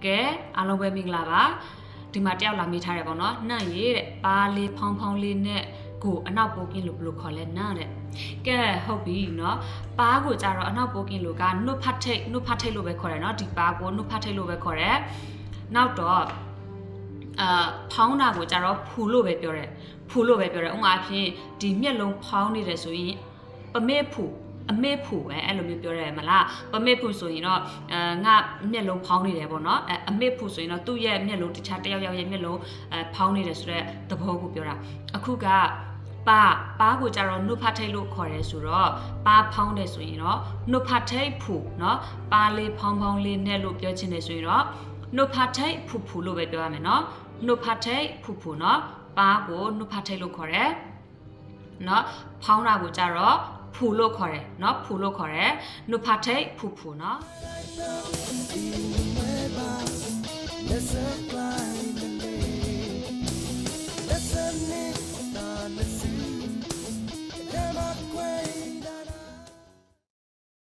ကဲအားလုံးပဲမင်္ဂလာပါဒီမှာတယောက်လာမေးထားတယ်ပေါ့နော်နှံ့ရေးတဲ့ပါလေးဖောင်းဖောင်းလေးနဲ့ကိုအနောက်ပိုးကင်းလို့ဘယ်လိုခေါ်လဲနှံ့တဲ့ကဲဟုတ်ပြီနော်ပါကိုကြတော့အနောက်ပိုးကင်းလို့ကနှုတ်ဖတ်ထိတ်လို့ပဲခေါ်တယ်နော်ဒီပါကိုနှုတ်ဖတ်ထိတ်လို့ပဲခေါ်တယ်နောက်တော့ဖောင်းတာကိုကြတော့ဖူလို့ပဲပြောတယ်ဥမာအဖြစ်ဒီမျက်လုံးဖောင်းနေတယ်ဆိုရင်ပမေဖူအမေဖူပဲအဲ့လိုမျိုးပြောရတယ်မလားပမေဖူဆိုရင်တော့ငါမျက်လုံးဖောင်းနေတယ်ပေါ့နော်အမေဖူဆိုရင်တော့သူ့ရဲ့မျက်လုံးတခြားတယောက်ရဲ့မျက်လုံးဖောင်းနေတယ်ဆိုတော့သဘောကိုပြောတာအခုကပါကိုကြတော့နှုတ်ဖတ်ထိတ်လို့ခေါ်တယ်ဆိုတော့ပါဖောင်းတယ်ဆိုရင်တော့နှုတ်ဖတ်ထိတ်ဖူနော်ပါလေးဖောင်းဖောင်းလေးနဲ့လို့ပြောချင်တယ်ဆိုရင်တော့နှုတ်ဖတ်ထိတ်ဖူလို့ပဲပြောရမယ်နော်နှုတ်ဖတ်ထိတ်ဖူနော်ပါကိုနှုတ်ဖတ်ထိတ်လို့ခေါ်တယ်နော်ဖောင်းတာကိုကြတော့ဖူလို့ခေါ်တယ်နော်ဖူလို့ခေါ်တယ်နှုတ်ဖတ်ထိတ်ဖူနော်